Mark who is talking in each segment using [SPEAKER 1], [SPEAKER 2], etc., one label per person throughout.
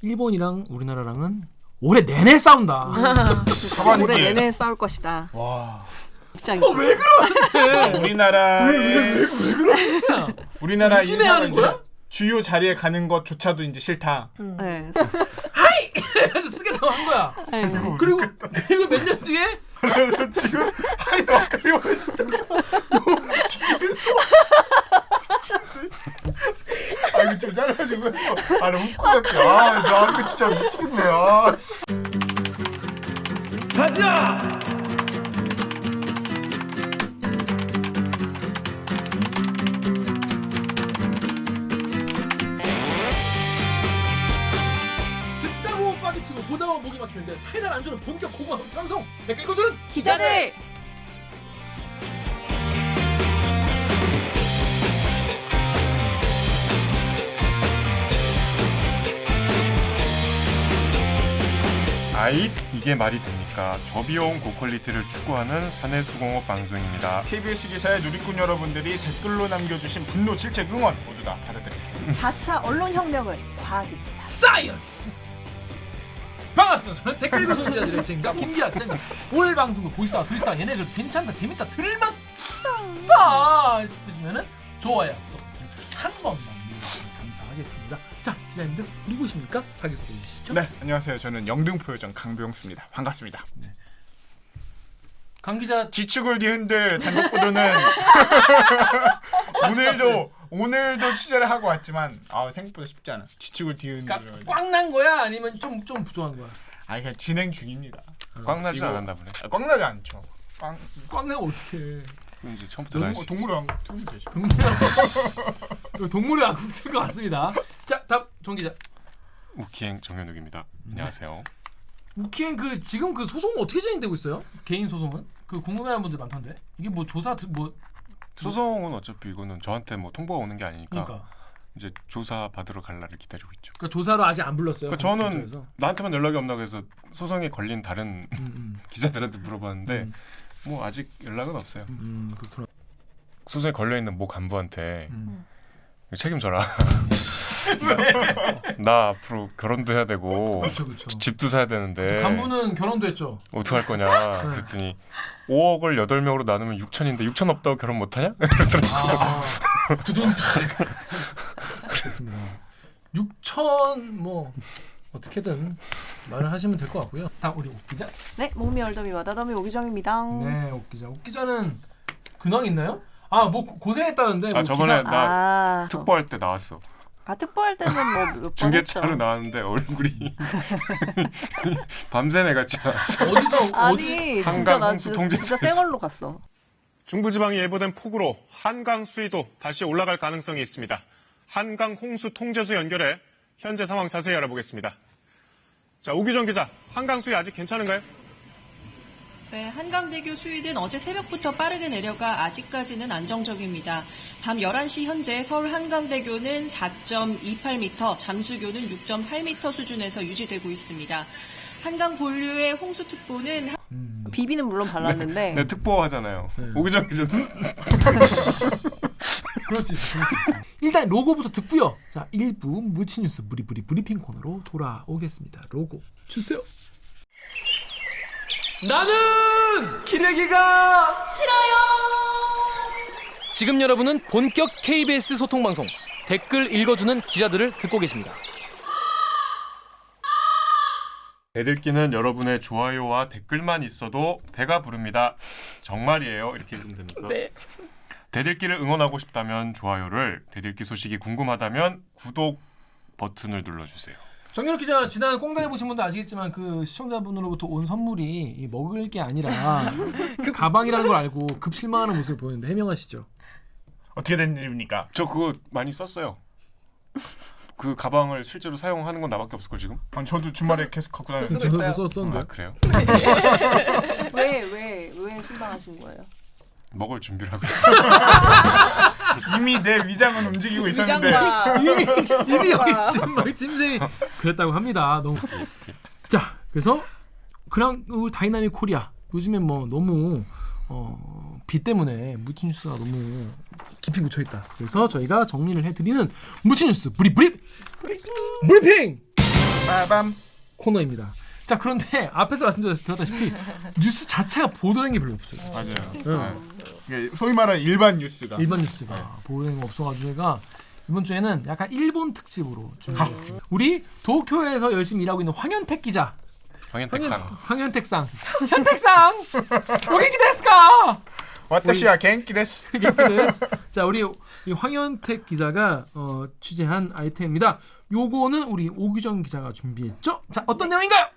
[SPEAKER 1] 일본이랑 우리나라랑은 올해 내내 싸운다.
[SPEAKER 2] 올해 내내 싸울 것이다.
[SPEAKER 3] 와.
[SPEAKER 1] 왜 그러는데?
[SPEAKER 3] 우리나라
[SPEAKER 1] 왜 그러냐?
[SPEAKER 3] 우리나라
[SPEAKER 1] 미친애 하는
[SPEAKER 3] 이제
[SPEAKER 1] 거야?
[SPEAKER 3] 주요 자리에 가는 것조차도 이제 싫다.
[SPEAKER 2] 네.
[SPEAKER 1] 하이! 해서 쓰겠다고 한 거야. 그리고 몇 년 뒤에
[SPEAKER 3] 지금 아니 너 아까 이러시던 거 너무 웃기겠어. 아 이거 좀 잘라주고 아 너무 웃겨. 나 이거 진짜 미치겠네. 아 씨.
[SPEAKER 1] 가자! 듣다고 빠개치고 보다가 목이 막히는데 사이다를 안 주는 본격 고고학 방송 댓글 읽어주는
[SPEAKER 2] 기자들.
[SPEAKER 4] 아잇 이게 말이 됩니까? 저비용 고퀄리티를 추구하는 사내수공업 방송입니다.
[SPEAKER 3] KBS 기사의 누리꾼 여러분들이 댓글로 남겨주신 분노, 질책, 응원 모두 다 받아드립니다.
[SPEAKER 2] 4차 언론혁명은 과학입니다.
[SPEAKER 1] 사이언스! 반갑습니다. 저는 댓글 읽어주는 기자들의 진행자 김기자입니다. 오늘 방송도 보시다가 들으시다가 얘네들 괜찮다, 재밌다, 들을만다 싶으시면은 좋아요 한 번만 눌러주시면 감사하겠습니다. 자, 기자님들 누구십니까? 자기소개해 주시죠.
[SPEAKER 3] 네, 안녕하세요. 저는 영등포요정 강병수입니다. 반갑습니다.
[SPEAKER 1] 강 기자
[SPEAKER 3] 지축을 뒤흔들 단독 보도는 오늘도 취재를 하고 왔지만 생각보다 쉽지 않아. 지축을 뒤흔들.
[SPEAKER 1] 그러니까 꽉 난 거야? 아니면 좀 부족한 거야?
[SPEAKER 3] 그냥 진행 중입니다.
[SPEAKER 4] 꽉 나진
[SPEAKER 3] 이거-
[SPEAKER 4] 않았나 보네.
[SPEAKER 3] 꽉 나지 않죠. 꽉
[SPEAKER 1] 꽉 내면 어떡해.
[SPEAKER 4] 그럼 이제 처음부터 다시.
[SPEAKER 3] 동물의 왕국 틀면 되죠.
[SPEAKER 1] 동물의 왕국 틀것 같습니다. 자, 다음 정 기자.
[SPEAKER 4] 우키행 정현욱입니다. 안녕하세요.
[SPEAKER 1] 우키행 지금 소송은 어떻게 진행되고 있어요? 개인 소송은? 궁금해하는 분들 많던데. 이게 뭐 조사
[SPEAKER 4] 소송은 어차피 이거는 저한테 뭐 통보가 오는 게 아니니까
[SPEAKER 1] 그러니까
[SPEAKER 4] 이제 조사 받으러 갈 날을 기다리고 있죠.
[SPEAKER 1] 조사로 아직 안 불렀어요.
[SPEAKER 4] 그러니까 저는
[SPEAKER 1] 검찰에서?
[SPEAKER 4] 나한테만 연락이 없나 그래서 소송에 걸린 다른 기자들한테 물어봤는데 뭐 아직 연락은 없어요.
[SPEAKER 1] 그렇구나.
[SPEAKER 4] 소송에 걸려 있는 모 간부한테 책임져라. 나 앞으로 결혼도 해야 되고
[SPEAKER 1] 그렇죠.
[SPEAKER 4] 집도 사야 되는데
[SPEAKER 1] 간부는 결혼도 했죠.
[SPEAKER 4] 어떻게 할 거냐 그랬더니 5억을 8명으로 나누면 6천인데 6천 없다고 결혼 못하냐?
[SPEAKER 1] 두둔. 그렇습니다. 6천 뭐 어떻게든 말을 하시면 될 것 같고요. 다음 우리 옥 기자.
[SPEAKER 2] 네, 목미 얼더미 마다더미 오기정입니다.
[SPEAKER 1] 네, 옥 기자. 옥 기자는 근황 있나요? 뭐 고생했다는데. 뭐
[SPEAKER 4] 저번에
[SPEAKER 1] 기사...
[SPEAKER 4] 나 특보할 때 나왔어.
[SPEAKER 2] 특보할 때는 뭐 몇 번 했죠.
[SPEAKER 4] 중계차로 나왔는데 얼굴이 밤새 내같이 나왔어.
[SPEAKER 1] 어디서
[SPEAKER 2] 아니 진짜 나
[SPEAKER 4] 홍수
[SPEAKER 2] 진짜 생얼로 갔어.
[SPEAKER 4] 중부지방이 예보된 폭우로 한강 수위도 다시 올라갈 가능성이 있습니다. 한강 홍수 통제수 연결해 현재 상황 자세히 알아보겠습니다. 자, 오기정 기자, 한강 수위 아직 괜찮은가요?
[SPEAKER 5] 네, 한강대교 수위는 어제 새벽부터 빠르게 내려가 아직까지는 안정적입니다. 밤 11시 현재 서울 한강대교는 4.28m, 잠수교는 6.8m 수준에서 유지되고 있습니다. 한강 본류의 홍수특보는
[SPEAKER 2] 비비는 물론 발랐는데
[SPEAKER 4] 네, 특보하잖아요.
[SPEAKER 1] 네.
[SPEAKER 4] 오기정 기자는
[SPEAKER 1] 그럴 수 있어. 일단 로고부터 듣고요. 자, 1부 무치뉴스 브리핑 코너로 돌아오겠습니다. 로고 주세요. 나는 기레기가 싫어요. 지금 여러분은 본격 KBS 소통 방송 댓글 읽어주는 기자들을 듣고 계십니다.
[SPEAKER 4] 대들기는 여러분의 좋아요와 댓글만 있어도 배가 부릅니다. 정말이에요. 이렇게 읽으면 됩니까?
[SPEAKER 1] 네.
[SPEAKER 4] 대들기를 응원하고 싶다면 좋아요를, 대들기 소식이 궁금하다면 구독 버튼을 눌러주세요.
[SPEAKER 1] 정연욱 기자, 지난 꽁다리 보신 분도 아시겠지만 시청자분으로부터 온 선물이 먹을 게 아니라 가방이라는 걸 알고 급 실망하는 모습을 보였는데 해명하시죠.
[SPEAKER 3] 어떻게 된 일입니까?
[SPEAKER 4] 저 그거 많이 썼어요. 그 가방을 실제로 사용하는 건 나밖에 없을걸 지금?
[SPEAKER 3] 저도 주말에 계속 갖고 다녔어요.
[SPEAKER 1] 저도 썼는데.
[SPEAKER 4] 아 그래요?
[SPEAKER 2] 왜 실망하신 거예요?
[SPEAKER 4] 먹을 준비를 하고 있어요.
[SPEAKER 3] 이미 내 위장은 움직이고 있었는데
[SPEAKER 1] 이미 여기 막 짐승이 그랬다고 합니다. 너무. 자, 그래서 그냥 다이나믹 코리아 요즘에 뭐 너무 비 때문에 무치뉴스가 너무 깊이 묻혀 있다. 그래서 저희가 정리를 해드리는 무치뉴스 브리핑.
[SPEAKER 3] 빠밤.
[SPEAKER 1] 코너입니다. 자 그런데 앞에서 말씀드렸다시피 뉴스 자체가 보도된 게 별로 없어요.
[SPEAKER 3] 맞아요. 이게 소위 말하는 일반 뉴스가.
[SPEAKER 1] 일반 뉴스가 보도된 거 없어가지고 제가 이번 주에는 약간 일본 특집으로 준비했습니다. 우리 도쿄에서 열심히 일하고 있는 황현택 기자. 황현택상. 현택상. 오겐키 데스까?
[SPEAKER 3] 와타시와 겐키 데스.
[SPEAKER 1] 자 우리 이 황현택 기자가 취재한 아이템입니다. 요거는 우리 오규정 기자가 준비했죠. 자 어떤 내용인가요?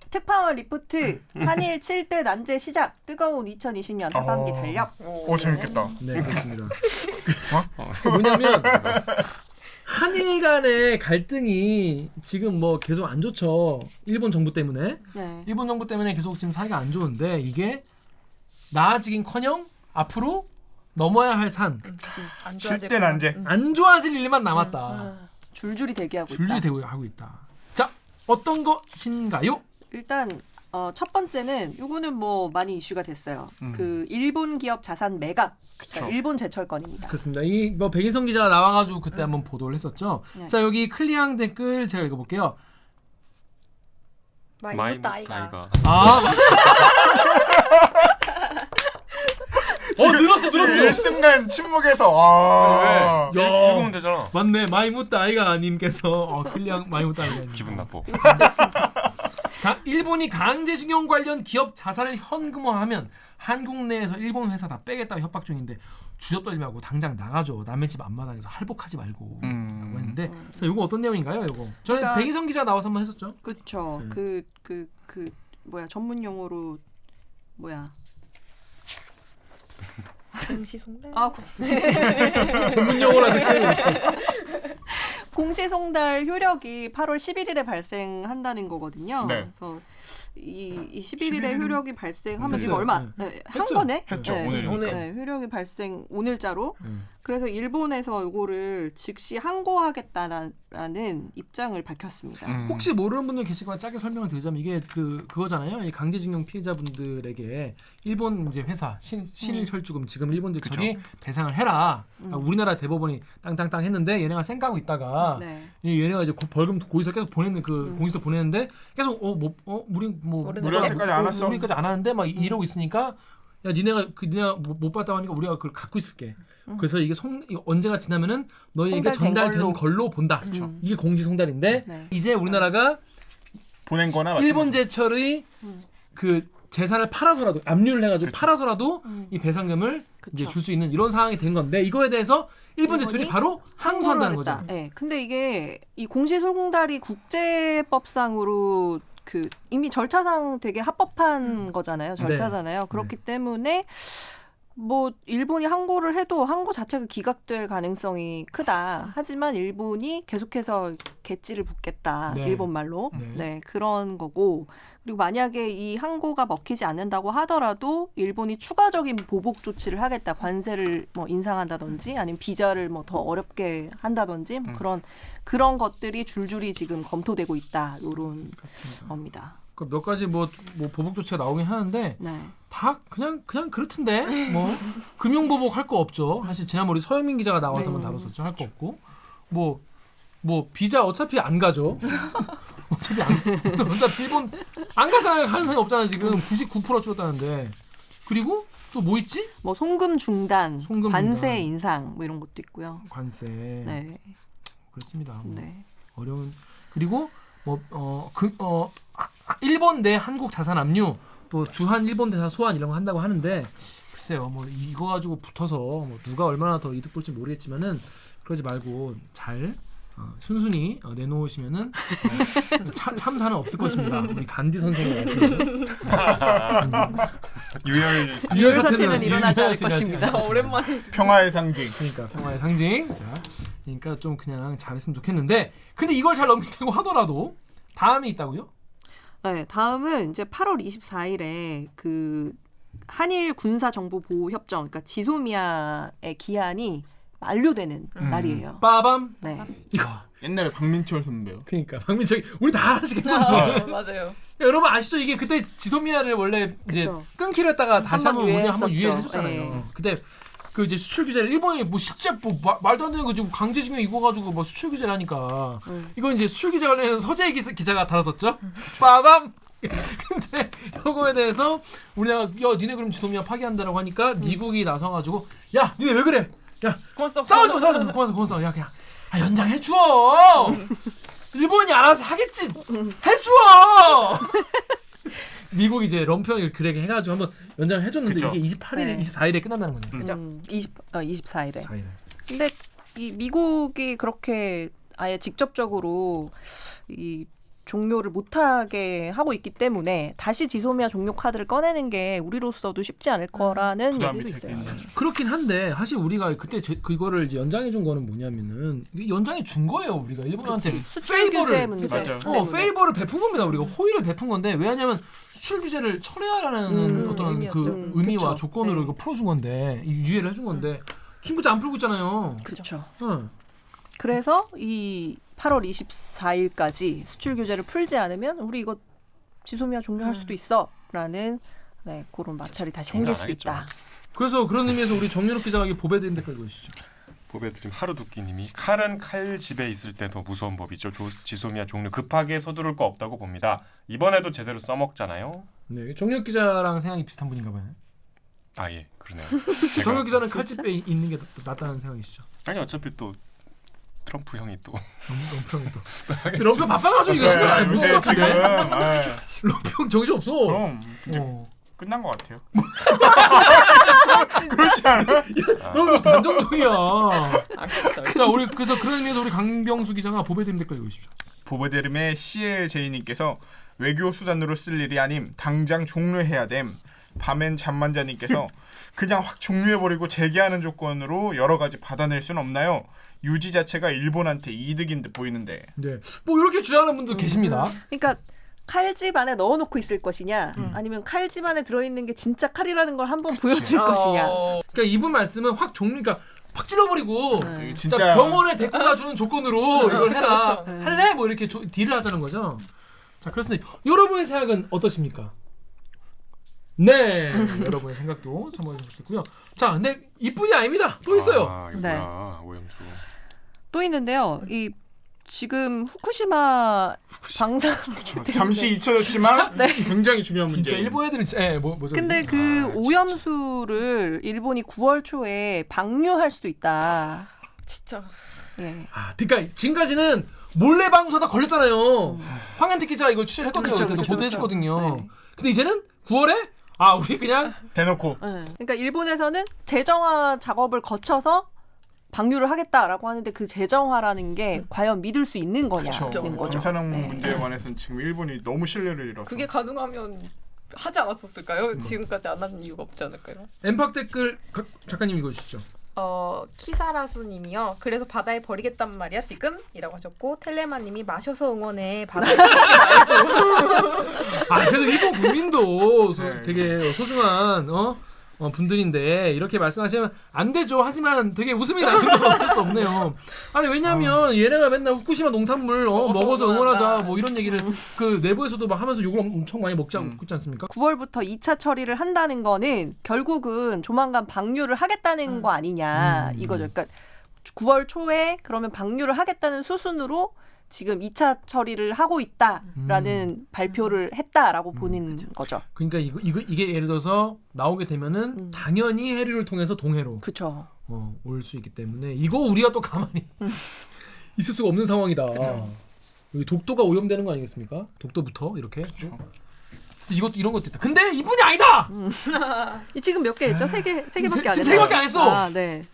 [SPEAKER 2] 특파원 리포트 한일 7대 난제 시작 뜨거운 2020년 하반기 달력.
[SPEAKER 3] 오 재밌겠다.
[SPEAKER 1] 네 그렇습니다. 뭐냐면 한일 간의 갈등이 지금 뭐 계속 안 좋죠. 일본 정부 때문에.
[SPEAKER 2] 네.
[SPEAKER 1] 일본 정부 때문에 계속 지금 사이가 안 좋은데 이게 나아지긴커녕 앞으로 넘어야 할 산.
[SPEAKER 2] 안
[SPEAKER 3] 7대 난제.
[SPEAKER 1] 안 좋아질 일만 남았다.
[SPEAKER 2] 줄줄이 대기하고
[SPEAKER 1] 줄줄이
[SPEAKER 2] 있다.
[SPEAKER 1] 대기하고 있다. 자 어떤 것인가요?
[SPEAKER 2] 일단 첫 번째는 요거는 뭐 많이 이슈가 됐어요. 그 일본 기업 자산 매각. 그러니까 일본 제철 건입니다.
[SPEAKER 1] 그렇습니다. 이 뭐 백인성 기자가 나와가지고 그때 한번 보도를 했었죠.
[SPEAKER 2] 네.
[SPEAKER 1] 자 여기 클리앙 댓글 제가 읽어볼게요.
[SPEAKER 6] 마이무타이가.
[SPEAKER 1] 아. 늘었어.
[SPEAKER 3] 일순간 침묵에서 와.
[SPEAKER 1] 야.
[SPEAKER 6] 읽으면 되잖아.
[SPEAKER 1] 맞네. 마이무타 아이가 님께서 클리앙 마이무타 아이가
[SPEAKER 6] 기분 나빠.
[SPEAKER 1] 일본이 강제징용 관련 기업 자산을 현금화하면 한국 내에서 일본 회사 다 빼겠다고 협박 중인데 주접 떨지 말고 당장 나가죠. 남의 집 앞마당에서 할복하지 말고 라고 했는데 자, 이거 어떤 내용인가요? 이거 저는
[SPEAKER 2] 그러니까,
[SPEAKER 1] 백인성 기자 나와서 한번 했었죠.
[SPEAKER 2] 그렇죠.
[SPEAKER 1] 네.
[SPEAKER 2] 그 뭐야 전문 용어로 뭐야?
[SPEAKER 7] 공시송달.
[SPEAKER 1] 전문 용어라서
[SPEAKER 2] 공시송달 효력이 8월 11일에 발생한다는 거거든요.
[SPEAKER 3] 네.
[SPEAKER 2] 그래서 이 11일에 효력이 발생하면
[SPEAKER 1] 했어요.
[SPEAKER 2] 지금 얼마
[SPEAKER 1] 네.
[SPEAKER 2] 한
[SPEAKER 1] 했어요.
[SPEAKER 2] 거네?
[SPEAKER 3] 했죠.
[SPEAKER 2] 네.
[SPEAKER 3] 오늘이니까.
[SPEAKER 2] 네, 효력이 발생 오늘자로. 그래서 일본에서 이거를 즉시 항고하겠다라는 입장을 밝혔습니다.
[SPEAKER 1] 혹시 모르는 분들 계시거나 짧게 설명을 드리자면 이게 그거잖아요. 이 강제징용 피해자분들에게 일본 이제 회사 신일철주금 지금 일본 제철이 배상을 해라. 그러니까 우리나라 대법원이 땅땅땅 했는데 얘네가 쌩까고 있다가
[SPEAKER 2] 네.
[SPEAKER 1] 얘네가 이제 벌금 고의서 계속 보내는 그 공시서 보내는데 계속 우리
[SPEAKER 3] 우리한테까지 안 왔어.
[SPEAKER 1] 우리까지 안 하는데 막 이러고 있으니까 야 니네가 못 받다고 하니까 우리가 그걸 갖고 있을게. 그래서 이게 언제가 지나면은 너희에게
[SPEAKER 2] 송달된
[SPEAKER 1] 전달된 걸로 본다. 이게 공시송달인데
[SPEAKER 2] 네.
[SPEAKER 1] 이제 우리나라가
[SPEAKER 3] 보낸 거나
[SPEAKER 1] 일본 제철의 그 재산을 팔아서라도 압류를 해가지고 팔아서라도 이 배상금을 이제 줄 수 있는 이런 상황이 된 건데 이거에 대해서 일본 제철이 바로 항소한다는 거죠.
[SPEAKER 2] 네. 근데 이게 이 공시송달이 국제법상으로 그 이미 절차상 되게 합법한 거잖아요. 절차잖아요.
[SPEAKER 1] 네.
[SPEAKER 2] 그렇기 때문에 뭐 일본이 항고를 해도 항고 자체가 기각될 가능성이 크다. 하지만 일본이 계속해서 개찌를 붓겠다.
[SPEAKER 1] 네.
[SPEAKER 2] 일본 말로.
[SPEAKER 1] 네.
[SPEAKER 2] 네, 그런 거고. 그리고 만약에 이 항고가 먹히지 않는다고 하더라도 일본이 추가적인 보복 조치를 하겠다. 관세를 뭐 인상한다든지 아니면 비자를 뭐 더 어렵게 한다든지 뭐 그런 것들이 줄줄이 지금 검토되고 있다. 이런 겁니다.
[SPEAKER 1] 몇 가지 뭐 보복 조치가 나오긴 하는데
[SPEAKER 2] 네.
[SPEAKER 1] 다 그냥 그렇던데 뭐 금융 보복 할 거 없죠. 사실 지난번 우리 서영민 기자가 나와서 한번 다뤘었죠. 할 거 없고 뭐 비자 어차피 안 가죠. 어차피 일본 안 가잖아요. 가능성이 없잖아요. 지금 99% 줄었다는데. 그리고 또 뭐 있지?
[SPEAKER 2] 뭐 송금 중단,
[SPEAKER 1] 송금
[SPEAKER 2] 관세
[SPEAKER 1] 중단.
[SPEAKER 2] 인상 뭐 이런 것도 있고요.
[SPEAKER 1] 관세.
[SPEAKER 2] 네.
[SPEAKER 1] 그렇습니다. 뭐
[SPEAKER 2] 네.
[SPEAKER 1] 어려운 그리고 일본 내 한국 자산 압류 또 주한 일본 대사 소환 이런 거 한다고 하는데 글쎄요 뭐 이거 가지고 붙어서 뭐 누가 얼마나 더 이득 볼지 모르겠지만은 그러지 말고 잘 순순히 내놓으시면은 참사는 없을 것입니다. 우리 간디 선생님 말씀이죠.
[SPEAKER 2] 유혈 사태는 일어나지 않을 것입니다.
[SPEAKER 7] 오랜만에.
[SPEAKER 3] 평화의 상징.
[SPEAKER 1] 그러니까 평화의 상징. 자, 그러니까 좀 그냥 잘했으면 좋겠는데 근데 이걸 잘 넘긴다고 하더라도 다음이 있다고요?
[SPEAKER 2] 네, 다음은 이제 8월 24일에 그 한일 군사 정보 보호 협정, 그러니까 지소미아의 기한이 만료되는 날이에요.
[SPEAKER 1] 빠밤.
[SPEAKER 2] 네.
[SPEAKER 1] 이거
[SPEAKER 3] 옛날에 박민철 선배요.
[SPEAKER 1] 그러니까 박민철 우리 다 하나씩 했었는데
[SPEAKER 7] 맞아요.
[SPEAKER 1] 여러분 아시죠? 이게 그때 지소미아를 원래 이제
[SPEAKER 2] 그쵸.
[SPEAKER 1] 끊기로 했다가 다시
[SPEAKER 2] 한번
[SPEAKER 1] 한번 우리 한번
[SPEAKER 2] 유예했었죠.
[SPEAKER 1] 유예를 해줬잖아요.
[SPEAKER 2] 네.
[SPEAKER 1] 그때 그 이제 수출 규제를 일본이 뭐 실제 뭐 말도 안 되는 거 지금 강제징용 이거 가지고 뭐 수출 규제를 하니까 이건 이제 수출 규제 관련해서 서재희 기자가 다뤘었죠. 빠밤. 근데 이거에 대해서 우리나라가 야 니네 그럼 지소미아 파기한다라고 하니까 미국이 나서가지고 야 니네 왜 그래? 야 싸우지 마 그만 싸워. 야 그냥 연장해 줘. 일본이 알아서 하겠지. 해줘. 미국이 이제 럼평을 그렇게 해가지고 한번 연장을 해줬는데
[SPEAKER 3] 그쵸.
[SPEAKER 1] 이게 28일에
[SPEAKER 2] 네.
[SPEAKER 1] 24일에 끝난다는 거죠.
[SPEAKER 2] 24일에.
[SPEAKER 1] 4일에.
[SPEAKER 2] 근데 이 미국이 그렇게 아예 직접적으로 이 종료를 못하게 하고 있기 때문에 다시 지소미아 종료 카드를 꺼내는 게 우리로서도 쉽지 않을 거라는
[SPEAKER 3] 부담이
[SPEAKER 2] 얘기도 있어요.
[SPEAKER 3] 되겠네.
[SPEAKER 1] 그렇긴 한데 사실 우리가 그때 그거를 이제 연장해 준 거는 뭐냐면은 이게 연장해 준 거예요. 우리가 일본한테
[SPEAKER 2] 수출 규제 문제
[SPEAKER 3] 맞아요.
[SPEAKER 2] 때문에.
[SPEAKER 1] 페이버를 베푼 겁니다. 우리가 호의를 베푼 건데 왜냐하면 수출 규제를 철회하라는 어떤
[SPEAKER 2] 의미였죠.
[SPEAKER 1] 그 의미와
[SPEAKER 2] 그쵸.
[SPEAKER 1] 조건으로
[SPEAKER 2] 네.
[SPEAKER 1] 이거 풀어준 건데 유예를 해준 건데 지금까지 안 풀고 있잖아요.
[SPEAKER 2] 그렇죠.
[SPEAKER 1] 응.
[SPEAKER 2] 그래서 이 8월 24일까지 수출 규제를 풀지 않으면 우리 이거 지소미아 종료할 수도 있어라는 네, 그런 마찰이 다시 생길 수도
[SPEAKER 6] 하겠죠.
[SPEAKER 2] 있다.
[SPEAKER 1] 그래서 그런 의미에서 우리 정유럽 기자에게 보배드린 댓글 보시죠.
[SPEAKER 6] 보배드림 하루두끼님이 칼은 칼 집에 있을 때 더 무서운 법이죠. 지소미아 종료 급하게 서두를 거 없다고 봅니다. 이번에도 제대로 써먹잖아요.
[SPEAKER 1] 네, 정유럽 기자랑 생각이 비슷한 분인가 봐요.
[SPEAKER 6] 아 예, 그러네요.
[SPEAKER 1] 정유럽 기자는
[SPEAKER 2] 진짜?
[SPEAKER 1] 칼집에 있는 게 낫다는 생각이시죠?
[SPEAKER 6] 아니 어차피 또 트럼프 형이 또
[SPEAKER 1] 럼평이 또 럼평 바빠가지고 이거 신경 안
[SPEAKER 3] 요새
[SPEAKER 1] 무슨
[SPEAKER 3] 지금
[SPEAKER 1] 같은데? 럼평 정신 없어.
[SPEAKER 3] 그럼 이제
[SPEAKER 1] 어.
[SPEAKER 3] 끝난 것 같아요.
[SPEAKER 1] 너무 단정적이야. 자, 우리 그래서 그런 의미에서 우리 강병수 기자가 보배드린 댓글 읽으십시오.
[SPEAKER 3] 보베데름의 CLJ님께서 외교 수단으로 쓸 일이 아님 당장 종료해야 됨. 밤엔 잠만자님께서 그냥 확 종료해버리고 재개하는 조건으로 여러 가지 받아낼 수는 없나요? 유지 자체가 일본한테 이득인 듯 보이는데.
[SPEAKER 1] 네, 뭐 이렇게 주장하는 분도 계십니다.
[SPEAKER 2] 그러니까 칼집 안에 넣어놓고 있을 것이냐, 아니면 칼집 안에 들어있는 게 진짜 칼이라는 걸 한번 보여줄 것이냐.
[SPEAKER 1] 그러니까 이분 말씀은 확 그러니까 확 찔러버리고
[SPEAKER 2] 네.
[SPEAKER 1] 진짜 병원에 데리고 가주는 조건으로 이걸 해라.
[SPEAKER 2] 그렇죠.
[SPEAKER 1] 할래? 뭐 이렇게 딜을 하자는 거죠. 자, 그렇습니다. 여러분의 생각은 어떠십니까? 네, 여러분의 생각도 참고해 주셨고요. 자, 근데 이뿐이 아닙니다. 또 있어요.
[SPEAKER 6] 아, 이거
[SPEAKER 2] 네.
[SPEAKER 6] 뭐야 오염수.
[SPEAKER 2] 또 있는데요. 이 지금 후쿠시마 방사능
[SPEAKER 3] 잠시 잊혀졌지만 굉장히 중요한 문제.
[SPEAKER 1] 진짜 일본 애들은 뭐죠?
[SPEAKER 2] 근데
[SPEAKER 1] 이게?
[SPEAKER 2] 그 오염수를 일본이 9월 초에 방류할 수도 있다.
[SPEAKER 7] 진짜
[SPEAKER 2] 예.
[SPEAKER 1] 그러니까 지금까지는 몰래 방송하다 걸렸잖아요. 황현택 기자가 이걸 취재했거든요.
[SPEAKER 2] 그렇죠,
[SPEAKER 1] 그때도
[SPEAKER 2] 그렇죠,
[SPEAKER 1] 보도했었거든요.
[SPEAKER 2] 네.
[SPEAKER 1] 근데 이제는 9월에 우리 그냥
[SPEAKER 3] 대놓고
[SPEAKER 2] 네. 그러니까 일본에서는 재정화 작업을 거쳐서 방류를 하겠다라고 하는데 그 재정화라는 게 과연 믿을 수 있는 거냐는 거죠.
[SPEAKER 3] 방사능
[SPEAKER 2] 네.
[SPEAKER 3] 문제에 관해서는 지금 일본이 너무 신뢰를 잃어서.
[SPEAKER 7] 그게 가능하면 하지 않았었을까요? 지금까지 안 한 이유가 없지 않을까요?
[SPEAKER 1] 엠팍 댓글 작가님 읽어주시죠.
[SPEAKER 7] 키사라수님이요. 그래서 바다에 버리겠단 말이야 지금? 이라고 하셨고 텔레마님이 마셔서 응원해 바다에 버리지 말고.
[SPEAKER 1] 그래도 일본 국민도
[SPEAKER 3] 네.
[SPEAKER 1] 되게 소중한 분들인데 이렇게 말씀하시면 안 되죠. 하지만 되게 웃음이 나는 건 어쩔 수 없네요. 아니 왜냐면 얘네가 맨날 후쿠시마 농산물 먹어서 응원하자 뭐 이런 얘기를 그 내부에서도 막 하면서 욕을 엄청 많이 먹지 않습니까?
[SPEAKER 2] 9월부터 2차 처리를 한다는 거는 결국은 조만간 방류를 하겠다는 거 아니냐 이거죠. 그러니까 9월 초에 그러면 방류를 하겠다는 수순으로 지금 2차 처리를 하고 있다라는 발표를 했다라고 보는 거죠.
[SPEAKER 1] 그러니까 이게 예를 들어서 나오게 되면은 당연히 해류를 통해서 동해로
[SPEAKER 2] 그렇죠.
[SPEAKER 1] 올 수 있기 때문에 이거 우리가 또 가만히 있을 수가 없는 상황이다. 여기 독도가 오염되는 거 아니겠습니까? 독도부터 이렇게. 이것도 이런 것도 있다. 근데 이분이 아니다.
[SPEAKER 2] 지금 몇 개 했죠? 세 개밖에 안 했어요.
[SPEAKER 1] 세 개밖에 안 했어.
[SPEAKER 2] 네.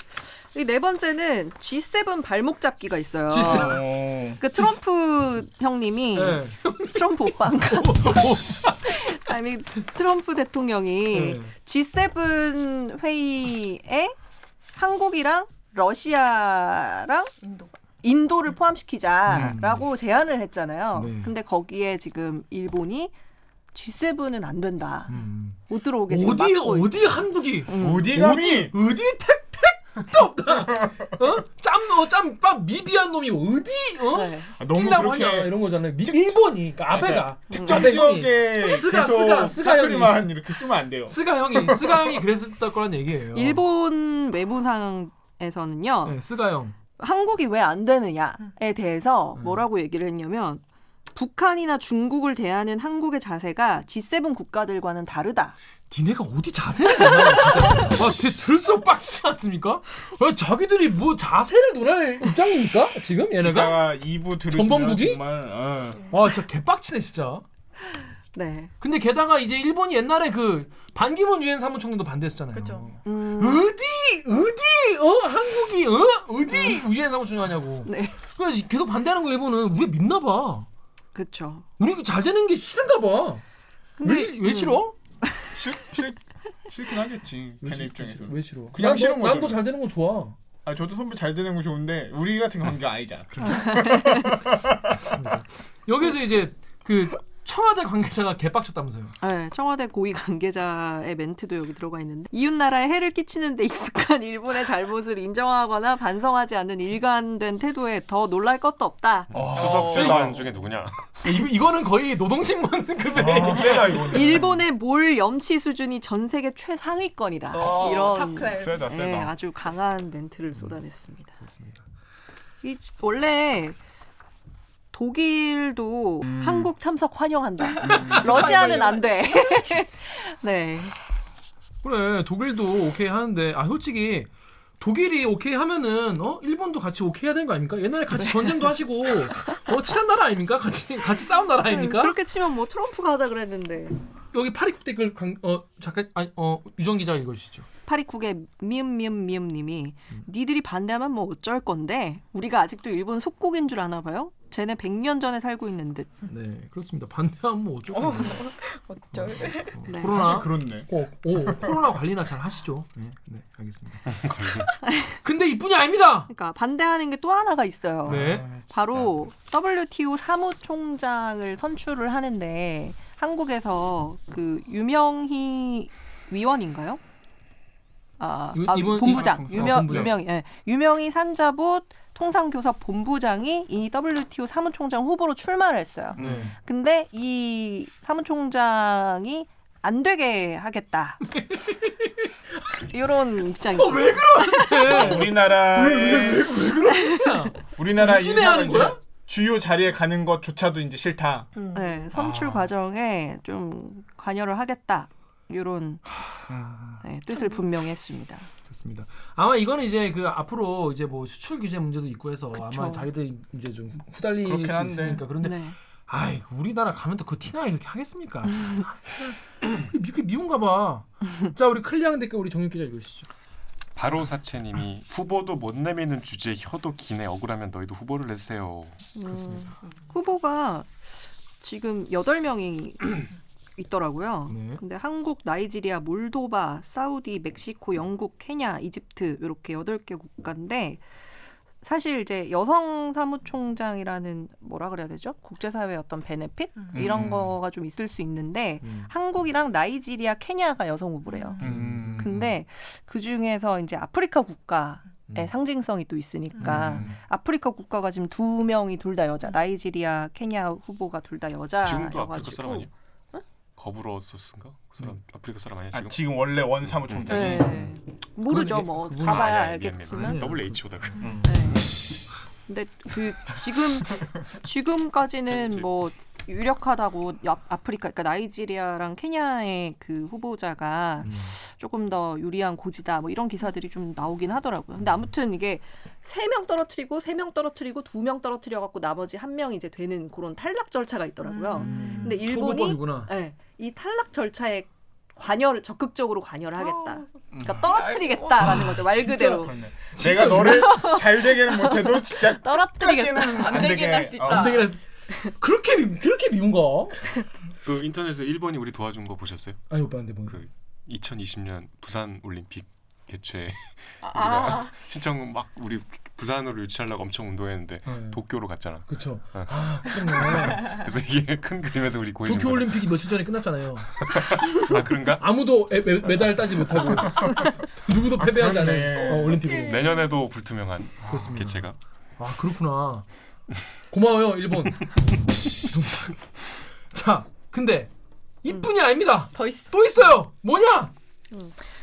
[SPEAKER 2] 이 네 번째는 G7 발목 잡기가 있어요.
[SPEAKER 1] G7.
[SPEAKER 2] 그 트럼프 형님이
[SPEAKER 1] 네.
[SPEAKER 2] 트럼프 오빠인가? 아니 트럼프 대통령이
[SPEAKER 1] 네.
[SPEAKER 2] G7 회의에 한국이랑 러시아랑 인도를 포함시키자라고 제안을 했잖아요.
[SPEAKER 1] 네.
[SPEAKER 2] 근데 거기에 지금 일본이 G7은 안 된다. 못 들어오게 지금
[SPEAKER 1] 어디
[SPEAKER 2] 막고
[SPEAKER 1] 어디 한국이
[SPEAKER 3] 어디 감히
[SPEAKER 1] 어디 택 또 없다. 짬 미비한 놈이 어디
[SPEAKER 2] 네.
[SPEAKER 3] 너무
[SPEAKER 1] 끼려고 하냐
[SPEAKER 3] 그렇게
[SPEAKER 1] 이런 거잖아요. 일본이 그러니까 아베가
[SPEAKER 3] 특정
[SPEAKER 1] 아베 형이.
[SPEAKER 3] 지역에
[SPEAKER 1] 스가,
[SPEAKER 3] 계속
[SPEAKER 1] 스가
[SPEAKER 3] 사투리만 이렇게 쓰면 안 돼요.
[SPEAKER 1] 스가 형이 그랬을 거란 얘기예요.
[SPEAKER 2] 일본 외무상에서는요.
[SPEAKER 1] 네, 스가 형.
[SPEAKER 2] 한국이 왜 안 되느냐에 대해서 뭐라고 얘기를 했냐면 북한이나 중국을 대하는 한국의 자세가 G7 국가들과는 다르다.
[SPEAKER 1] 니네가 어디 자세를 논하냐 진짜. 와, 들수록 빡치지 않습니까? 자기들이 뭐 자세를 논할 입장입니까? 지금 얘네가?
[SPEAKER 3] 이따가 2부 들으시면
[SPEAKER 1] 전범국이?
[SPEAKER 3] 정말
[SPEAKER 1] 와, 진짜 개빡치네 진짜.
[SPEAKER 2] 네.
[SPEAKER 1] 근데 게다가 이제 일본이 옛날에 그 반기문 유엔 사무총장도 반대했잖아요.
[SPEAKER 7] 그죠.
[SPEAKER 1] 어디 한국이 어디 유엔 사무총장 하냐고.
[SPEAKER 2] 네.
[SPEAKER 1] 그래서 계속 반대하는 거 일본은 우리 믿나 봐.
[SPEAKER 2] 그렇죠.
[SPEAKER 1] 우리 잘 되는 게 싫은가 봐. 왜 싫어?
[SPEAKER 3] 싫긴 하겠지. 걔네 입장에서.
[SPEAKER 1] 왜 싫어?
[SPEAKER 3] 그냥 싫은 거지.
[SPEAKER 1] 난도 잘 되는 거 좋아.
[SPEAKER 3] 아 저도 선배 잘 되는 거 좋은데 우리 같은 관계가 아니잖아.
[SPEAKER 1] 맞습니다. 여기서 이제 그 청와대 관계자가 개빡쳤다면서요.
[SPEAKER 2] 네, 청와대 고위 관계자의 멘트도 여기 들어가 있는데 이웃 나라에 해를 끼치는 데 익숙한 일본의 잘못을 인정하거나 반성하지 않는 일관된 태도에 더 놀랄 것도 없다.
[SPEAKER 6] 수석 세관 중에 누구냐?
[SPEAKER 1] 이거는 거의 노동신문 급의
[SPEAKER 3] 세다 이거는.
[SPEAKER 2] 일본의 몰 염치 수준이 전 세계 최상위권이다. 이런
[SPEAKER 7] 탑클래스.
[SPEAKER 3] 세다 세다.
[SPEAKER 2] 네, 아주 강한 멘트를 쏟아냈습니다.
[SPEAKER 1] 그렇습니다.
[SPEAKER 2] 이 원래 독일도 한국 참석 환영한다. 러시아는 안 돼. 네.
[SPEAKER 1] 그래 독일도 오케이 하는데 솔직히 독일이 오케이 하면은 일본도 같이 오케이 해야 되는 거 아닙니까? 옛날에 같이 전쟁도 하시고 친한 나라 아닙니까? 같이 싸운 나라 아닙니까?
[SPEAKER 2] 그렇게 치면 뭐 트럼프가 하자 그랬는데.
[SPEAKER 1] 여기 파리국 댓글 잠깐 유정 기자가 읽어주시죠.
[SPEAKER 2] 파리국의 미음님이 니들이 반대하면 뭐 어쩔 건데 우리가 아직도 일본 속국인 줄 아나 봐요? 쟤네 100년 전에 살고 있는 듯.
[SPEAKER 1] 네 그렇습니다. 반대하면 뭐 어쩔 건데.
[SPEAKER 7] 어쩔.
[SPEAKER 2] 네.
[SPEAKER 1] 코로나
[SPEAKER 3] 사실 그렇네.
[SPEAKER 1] 코로나 관리나 잘 하시죠. 네 알겠습니다. 근데 이뿐이 아닙니다.
[SPEAKER 2] 그러니까 반대하는 게 또 하나가 있어요.
[SPEAKER 1] 네.
[SPEAKER 2] 바로 WTO 사무총장을 선출을 하는데 한국에서 그 유명희 위원인가요? 본부장. 유명희 산자부 통상교섭 본부장이 이 WTO 사무총장 후보로 출마를 했어요.
[SPEAKER 1] 네.
[SPEAKER 2] 근데 이 사무총장이 안 되게 하겠다. 이런 입장이에요.
[SPEAKER 1] 왜 그러는데?
[SPEAKER 3] 우리나라의 우리나라
[SPEAKER 1] 유진해하는
[SPEAKER 3] 인사가
[SPEAKER 1] 거야?
[SPEAKER 3] 이제 주요 자리에 가는 것조차도 이제 싫다.
[SPEAKER 2] 네, 선출 과정에 좀 관여를 하겠다. 이런 뜻을 분명히 했습니다.
[SPEAKER 1] 그렇습니다. 아마 이거는 이제 그 앞으로 이제 뭐 수출 규제 문제도 있고 해서
[SPEAKER 2] 그쵸.
[SPEAKER 1] 아마 자기들이 이제 좀 후달릴
[SPEAKER 3] 그렇긴
[SPEAKER 1] 수
[SPEAKER 3] 한데.
[SPEAKER 1] 있으니까 그런데
[SPEAKER 2] 네.
[SPEAKER 1] 우리나라 가면 또 그 티나게 그렇게 하겠습니까? 그 미운가 봐. 자 우리 클리앙 댓글 우리 정윤 기자 읽으시죠.
[SPEAKER 6] 바로 사채님이 후보도 못 내미는 주제에 혀도 기네. 억울하면 너희도 후보를 내세요.
[SPEAKER 1] 그렇습니다.
[SPEAKER 2] 후보가 지금 8명이 있더라고요.
[SPEAKER 1] 네.
[SPEAKER 2] 근데 한국, 나이지리아, 몰도바, 사우디, 멕시코, 영국, 케냐, 이집트 이렇게 8개 국가인데 사실 이제 여성 사무총장이라는 뭐라 그래야 되죠? 국제사회의 어떤 베네핏 이런 거가 좀 있을 수 있는데 한국이랑 나이지리아, 케냐가 여성 후보래요. 근데 그 중에서 이제 아프리카 국가의 상징성이 또 있으니까 아프리카 국가가 지금 2명이 둘 다 여자, 나이지리아, 케냐 후보가 둘 다
[SPEAKER 6] 지금도 아프리카 사람
[SPEAKER 2] 여자여가지고.
[SPEAKER 6] 아니야? 거부로서스인가? 그 사람 아프리카 사람 아니야 지금?
[SPEAKER 3] 지금 원래 원 사무총장이.
[SPEAKER 2] 네. 모르죠,
[SPEAKER 1] 그건
[SPEAKER 2] 뭐
[SPEAKER 1] 그건
[SPEAKER 2] 가봐야
[SPEAKER 6] 아니야,
[SPEAKER 2] 알겠지만.
[SPEAKER 1] 미안해.
[SPEAKER 6] WHO다.
[SPEAKER 2] 네. 근데 그 지금까지는 뭐 유력하다고 아프리카, 그러니까 나이지리아랑 케냐의 그 후보자가 조금 더 유리한 고지다, 뭐 이런 기사들이 좀 나오긴 하더라고요. 근데 아무튼 이게 3명 떨어뜨리고 3명 떨어뜨리고 2명 떨어뜨려 갖고 나머지 1명 이제 되는 그런 탈락 절차가 있더라고요. 근데 일본이
[SPEAKER 1] 소고법이구나.
[SPEAKER 2] 네, 이 탈락 절차에 적극적으로 관여를 하겠다. 그러니까 떨어뜨리겠다라는 거죠, 말 그대로.
[SPEAKER 3] 그렇네. 내가 너를 잘 되게는 못해도 진짜
[SPEAKER 2] 떨어뜨리겠다.
[SPEAKER 3] 안 되게
[SPEAKER 7] 할 수 있다.
[SPEAKER 1] 안 되긴 했어. 그렇게 미운가?
[SPEAKER 6] 그 인터넷에 일본이 우리 도와준 거 보셨어요?
[SPEAKER 1] 아니 오빠한테 뭐.
[SPEAKER 6] 그 2020년 부산 올림픽 개최
[SPEAKER 7] 아,
[SPEAKER 6] 신청 막 우리 부산으로 유치하려고 엄청 운동했는데
[SPEAKER 1] 네.
[SPEAKER 6] 도쿄로 갔잖아.
[SPEAKER 1] 그렇죠.
[SPEAKER 6] 어.
[SPEAKER 1] 아, 그렇네.
[SPEAKER 6] 그래서 이게 큰 그림에서 우리 고해준
[SPEAKER 1] 도쿄
[SPEAKER 6] 거다.
[SPEAKER 1] 올림픽이 며칠 전에 끝났잖아요.
[SPEAKER 6] 아 그런가?
[SPEAKER 1] 아무도 메달 따지 못하고 누구도 패배하지
[SPEAKER 3] 그렇네.
[SPEAKER 1] 않은 올림픽으로.
[SPEAKER 6] 내년에도 불투명한
[SPEAKER 1] 그렇습니다.
[SPEAKER 6] 개최가.
[SPEAKER 1] 아 그렇구나. 고마워요 일본. 자, 근데 이뿐이 아닙니다.
[SPEAKER 7] 더 있어.
[SPEAKER 1] 또 있어요. 뭐냐?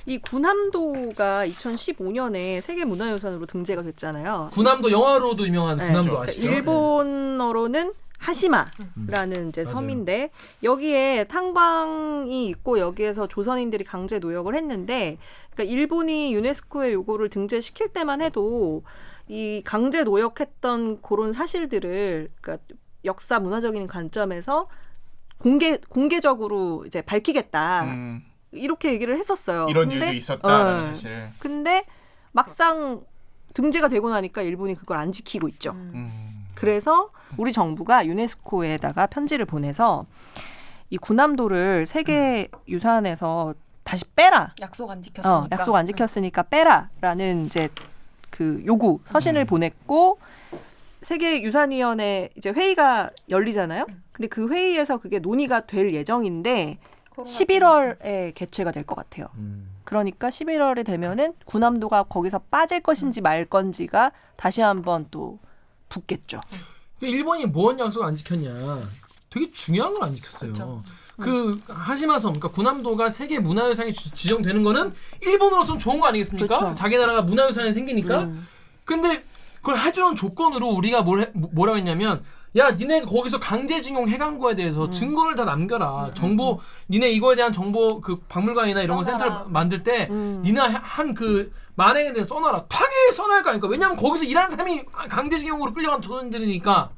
[SPEAKER 2] 이 군함도가 2015년에 세계문화유산으로 등재가 됐잖아요.
[SPEAKER 1] 군함도 영화로도 유명한
[SPEAKER 2] 네.
[SPEAKER 1] 군함도
[SPEAKER 2] 그러니까
[SPEAKER 1] 아시죠?
[SPEAKER 2] 일본어로는 하시마라는 이제
[SPEAKER 1] 맞아요.
[SPEAKER 2] 섬인데 여기에 탄광이 있고 여기에서 조선인들이 강제 노역을 했는데 그러니까 일본이 유네스코에 요거를 등재시킬 때만 해도 이 강제 노역했던 그런 사실들을 그러니까 역사 문화적인 관점에서 공개적으로 이제 밝히겠다. 이렇게 얘기를 했었어요.
[SPEAKER 3] 이런
[SPEAKER 2] 근데,
[SPEAKER 3] 일도 있었다라는
[SPEAKER 2] 어,
[SPEAKER 3] 사실.
[SPEAKER 2] 근데 막상 등재가 되고 나니까 일본이 그걸 안 지키고 있죠. 그래서 우리 정부가 유네스코에다가 편지를 보내서 이 군함도를 세계 유산에서 다시 빼라.
[SPEAKER 7] 약속 안 지켰으니까.
[SPEAKER 2] 약속 안 지켰으니까 빼라라는 이제 그 요구 서신을 보냈고 세계 유산위원회 이제 회의가 열리잖아요. 근데 그 회의에서 그게 논의가 될 예정인데 11월에 개최가 될 것 같아요. 그러니까 11월에 되면은 군함도가 거기서 빠질 것인지 말 건지가 다시 한번 또 붙겠죠.
[SPEAKER 1] 일본이 뭔 약속을 안 지켰냐? 되게 중요한 걸 안 지켰어요.
[SPEAKER 7] 그쵸.
[SPEAKER 1] 그 하시마섬, 그러니까 군함도가 세계 문화유산이 지정되는 거는 일본으로서는 좋은 거 아니겠습니까?
[SPEAKER 2] 그쵸.
[SPEAKER 1] 자기 나라가 문화유산이 생기니까. 근데 그걸 해주는 조건으로 우리가 뭐라고 했냐면, 야, 니네 거기서 강제징용 해간 거에 대해서 증거를 다 남겨라. 정보, 니네 이거에 대한 정보 그 박물관이나 이런 거
[SPEAKER 7] 써놔라.
[SPEAKER 1] 센터를 만들 때 니네 한 그 만행에 대해 써놔라. 당연히 써놔야 할 거 아닙니까? 왜냐면 거기서 일한 사람이 강제징용으로 끌려간 조선인들이니까.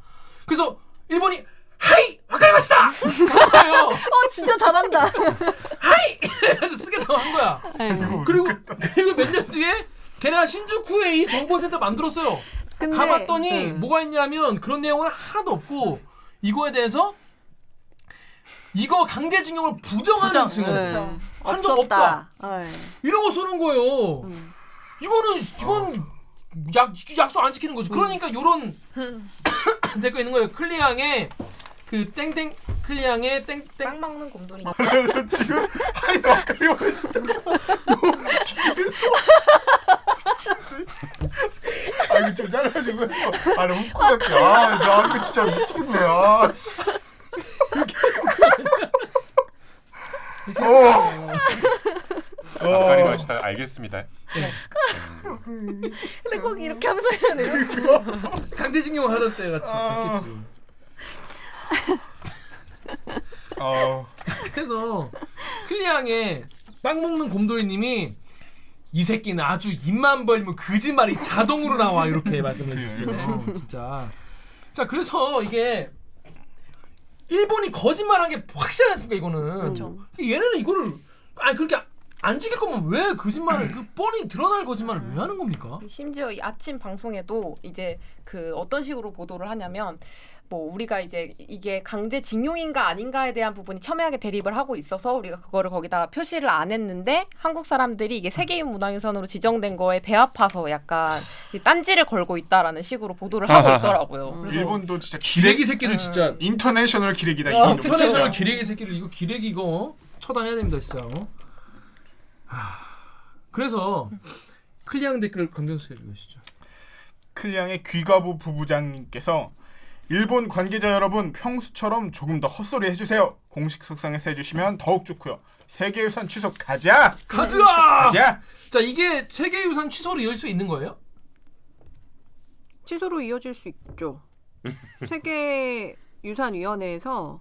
[SPEAKER 1] 그래서 일본이 하이! 와카리마시다! 한 거예요.
[SPEAKER 2] 진짜 잘한다.
[SPEAKER 1] 하이! 해서 쓰겠다고 한 거야. 그리고 몇 년 뒤에 걔네가 신주쿠에 이 정보센터 만들었어요.
[SPEAKER 2] 근데,
[SPEAKER 1] 가봤더니 뭐가 있냐면 그런 내용은 하나도 없고 이거에 대해서 이거 강제징용을 부정하는 증언 한적 없다. 이런 거 쓰는 거예요. 이건 약속 안 지키는 거죠. 그러니까 요런 댓글 있는 거예요. 클리앙의 그 땡땡 클리앙의 땡땡
[SPEAKER 7] 땅 먹는 곰돌이.
[SPEAKER 3] 지금 아니 와카리 마시다. 너무 웃기겠어. 아 이거 좀 잘라주고. 아 너무 웃고 같아. 나 이거 진짜 미치겠네. 아 씨.
[SPEAKER 6] 아까리 마시다 알겠습니다.
[SPEAKER 2] 근데 꼭 이렇게 하면서 해야 돼요.
[SPEAKER 1] 강제징용 하던 때 같이 됐겠지. 그래서 클리앙의 빵 먹는 곰돌이님이 이 새끼는 아주 입만 벌리면 거짓말이 자동으로 나와 이렇게 말씀해 주셨어요. 진짜. 자 그래서 이게 일본이 거짓말한 게 확실하지 않습니까 이거는.
[SPEAKER 2] 그렇죠.
[SPEAKER 1] 얘네는 이거를 아니 그렇게 안 지킬 거면 왜 거짓말을 그 뻔히 드러날 거짓말을 왜 하는 겁니까?
[SPEAKER 7] 심지어 이 아침 방송에도 이제 그 어떤 식으로 보도를 하냐면 뭐 우리가 이제 이게 강제징용인가 아닌가에 대한 부분이 첨예하게 대립을 하고 있어서 우리가 그거를 거기다가 표시를 안 했는데 한국 사람들이 이게 세계문화유산으로 지정된 거에 배 아파서 약간 딴지를 걸고 있다라는 식으로 보도를 하고 있더라고요. 그래서
[SPEAKER 3] 일본도 진짜
[SPEAKER 1] 기레기 새끼들 진짜.
[SPEAKER 3] 인터내셔널 기레기다. 이거
[SPEAKER 1] 인터내셔널 기레기 새끼들 이거 기레기 이거 처단해야 됩니다 진짜. 그래서 클리앙 댓글 강병수가 읽으시죠.
[SPEAKER 3] 클리앙의 귀가부 부부장님께서 일본 관계자 여러분 평소처럼 조금 더 헛소리 해주세요. 공식 석상에서 해주시면 더욱 좋고요. 세계유산 취소 가자.
[SPEAKER 1] 가자. 자 이게 세계유산 취소로 이어질 수 있는 거예요?
[SPEAKER 2] 취소로 이어질 수 있죠. 세계유산위원회에서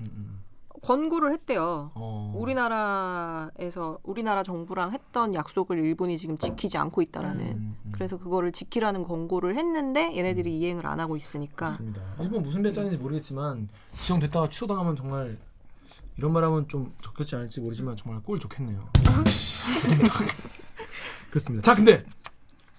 [SPEAKER 2] 권고를 했대요. 우리나라 정부랑 했던 약속을 일본이 지금 지키지 않고 있다라는. 그래서 그거를 지키라는 권고를 했는데 얘네들이 이행을 안 하고 있으니까.
[SPEAKER 1] 맞습니다. 일본 무슨 배짱인지 모르겠지만 지정됐다가 취소당하면 정말 이런 말하면 좀 적절치 않을지 모르지만 정말 꼴 좋겠네요. 그렇습니다. 자 근데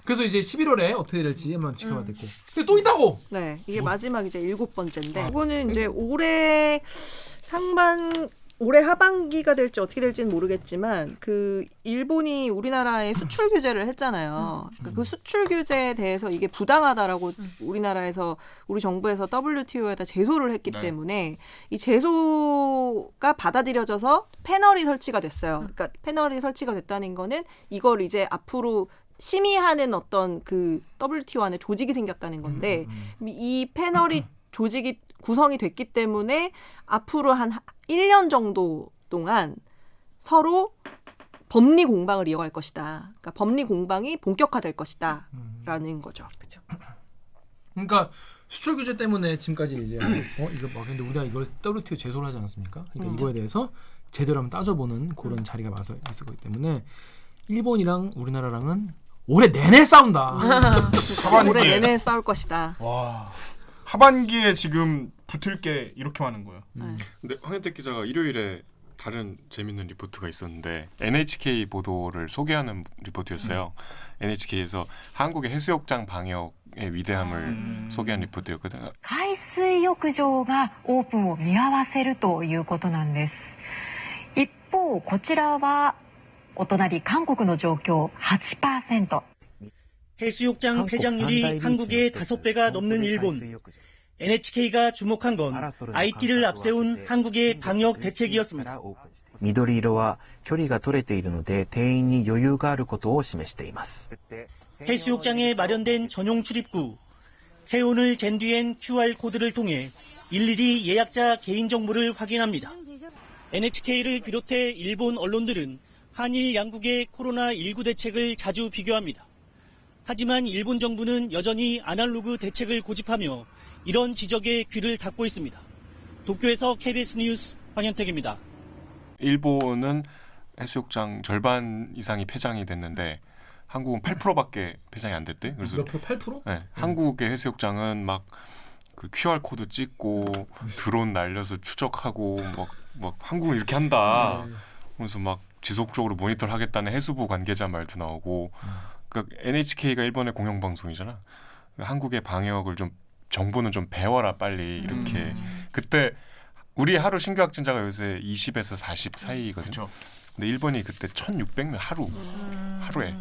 [SPEAKER 1] 그래서 이제 11월에 어떻게 될지 한번 지켜봐야 되고. 근데 또 있다고.
[SPEAKER 2] 네, 이게 마지막 이제 7번째인데 이거는 이제 올해 상반 올해 하반기가 될지 어떻게 될지는 모르겠지만 그 일본이 우리나라에 수출 규제를 했잖아요. 그러니까 그 수출 규제에 대해서 이게 부당하다라고 우리나라에서 우리 정부에서 WTO에다 제소를 했기
[SPEAKER 3] 네.
[SPEAKER 2] 때문에 이 제소가 받아들여져서 패널이 설치가 됐어요. 그러니까 패널이 설치가 됐다는 거는 이걸 이제 앞으로 심의하는 어떤 그 WTO 안에 조직이 생겼다는 건데 이 패널이 조직이 구성이 됐기 때문에 앞으로 한 1년 정도 동안 서로 법리 공방을 이어갈 것이다. 그러니까 법리 공방이 본격화될 것이다. 라는 거죠.
[SPEAKER 7] 그렇죠.
[SPEAKER 1] 그러니까 수출 규제 때문에 지금까지 이제 이거 막 근데 우리가 이걸 WTO 제소를 하지 않았습니까? 그러니까 이거에 대해서 제대로 한번 따져보는 그런 자리가 와서 있을 거기 때문에 일본이랑 우리나라랑은 올해 내내 싸운다.
[SPEAKER 2] 올해 내내 싸울 것이다.
[SPEAKER 3] 와. 하반기에 지금 붙을 게 이렇게 많은 거예요.
[SPEAKER 6] 근데 황현택 기자가 일요일에 다른 재밌는 리포트가 있었는데 NHK 보도를 소개하는 리포트였어요. NHK에서 한국의 해수욕장 방역의 위대함을 소개한 리포트였거든요.
[SPEAKER 8] 海水浴場がオープンを見合わせるということなんです。一方、こちらはお隣韓国の状況 8%。
[SPEAKER 9] 해수욕장 폐장률이 한국의 5배가 넘는 일본. NHK가 주목한 건 IT를 앞세운 한국의 방역 대책이었습니다.
[SPEAKER 10] 緑色は距離が取れているので定員に余裕があることを示しています.
[SPEAKER 9] 해수욕장에 마련된 전용 출입구. 체온을 잰 뒤엔 QR코드를 통해 일일이 예약자 개인정보를 확인합니다. NHK를 비롯해 일본 언론들은 한일 양국의 코로나19 대책을 자주 비교합니다. 하지만 일본 정부는 여전히 아날로그 대책을 고집하며 이런 지적에 귀를 닫고 있습니다. 도쿄에서 KBS 뉴스 황현택입니다.
[SPEAKER 6] 일본은 해수욕장 절반 이상이 폐장이 됐는데 한국은 8%밖에 폐장이 안 됐대. 그래서
[SPEAKER 1] 몇 프로? 8%?
[SPEAKER 6] 네, 한국의 해수욕장은 막 그 QR 코드 찍고 드론 날려서 추적하고 막 한국은 이렇게 한다. 그래서 막 지속적으로 모니터를 하겠다는 해수부 관계자 말도 나오고. 그러니까 NHK가 일본의 공영방송이잖아. 한국의 방역을 좀 정부는 좀 배워라 빨리 이렇게. 그때 우리 하루 신규 확진자가 요새 20에서 40 사이거든.
[SPEAKER 3] 그쵸.
[SPEAKER 6] 근데 일본이 그때 1,600명 하루에.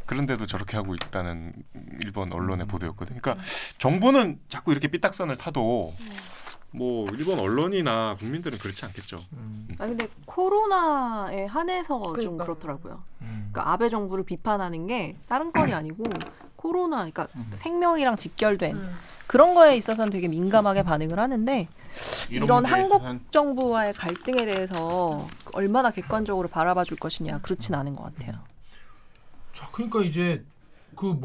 [SPEAKER 6] 그런데도 저렇게 하고 있다는 일본 언론의 보도였거든. 그러니까 정부는 자꾸 이렇게 삐딱선을 타도 뭐 일본 언론이나 국민들은 그렇지 않겠죠.
[SPEAKER 2] 아 근데 코로나에 한해서 좀
[SPEAKER 7] 그러니까.
[SPEAKER 2] 그렇더라고요. 그러니까 아베 정부를 비판하는 게 다른 건이 아니고 코로나, 그러니까 생명이랑 직결된 그런 거에 있어서는 되게 민감하게 반응을 하는데 이런 한국 정부와의 갈등에 대해서 얼마나 객관적으로 바라봐 줄 것이냐 그렇진 않은 것 같아요.
[SPEAKER 1] 자, 그러니까 이제 그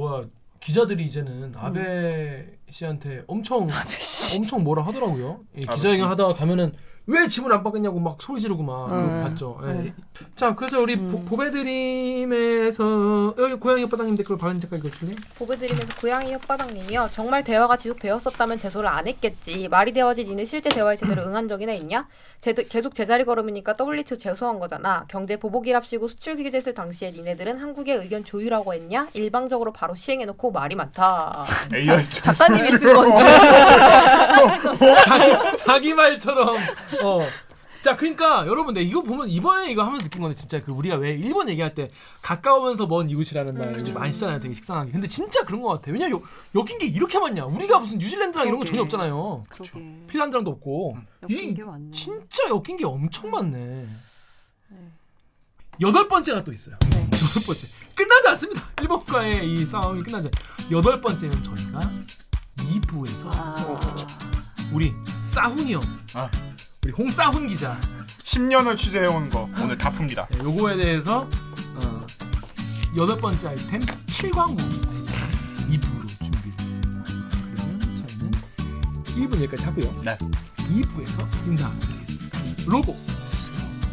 [SPEAKER 1] 기자들이 이제는 아베 씨한테 엄청 뭐라 하더라고요. 기자회견 하다가 가면은 왜 집을 안 받겠냐고 막 소리 지르고 막 그거 봤죠. 예. 자, 그래서 우리 보배드림에서 여기 고양이 혓바닥님 댓글 발언 잠깐 읽어줄래요?
[SPEAKER 7] 보배드림에서 고양이 혓바닥님이요. 정말 대화가 지속되었었다면 제소를 안 했겠지. 말이 되어야지 니네 실제 대화에 제대로 응한 적이나 있냐? 계속 제자리 걸음이니까 WTO 제소한 거잖아. 경제 보복이랍시고 수출 규제 쓸 당시에 니네들은 한국의 의견 조율하고 했냐? 일방적으로 바로 시행해놓고 말이 많다.
[SPEAKER 2] 작가님이 쓴 건지.
[SPEAKER 1] 자기 말처럼. 자, 그러니까 여러분, 이거 보면 이번에 이거 하면서 느낀 건데 진짜 그 우리가 왜 일본 얘기할 때 가까우면서 먼 이웃이라는 말 많이 쓰잖아요. 되게 식상하게. 근데 진짜 그런 것 같아. 왜냐 엮인 게 이렇게 많냐? 우리가 무슨 뉴질랜드랑 이런 거 전혀 없잖아요.
[SPEAKER 2] 그러게.
[SPEAKER 1] 핀란드랑도 없고.
[SPEAKER 2] 엮인 게 많네.
[SPEAKER 1] 진짜 엮인 게 엄청 많네. 8번째가 또 있어요. 8번째. 끝나지 않습니다. 일본과의 이 싸움이 끝나지 않아요. 8번째는 저희가 2부에서 우리 싸훈이 형, 우리 홍싸훈 기자
[SPEAKER 3] 10년을 취재해온 거 오늘 다 풉니다.
[SPEAKER 1] 네, 요거에 대해서 8번째 아이템 7광고 2부로 준비했습니다. 그러면 저희는 1분 여기까지 하고요.
[SPEAKER 3] 네.
[SPEAKER 1] 2부에서 인사드리겠습니다. 로고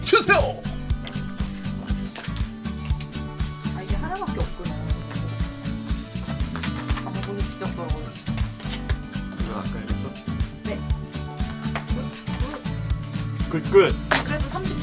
[SPEAKER 1] 주세요.
[SPEAKER 2] 이게 하나밖에 없구나. 본인 지적더라고요.
[SPEAKER 6] 아까 읽었어?
[SPEAKER 2] 네.
[SPEAKER 3] 끝.
[SPEAKER 2] 그래도 30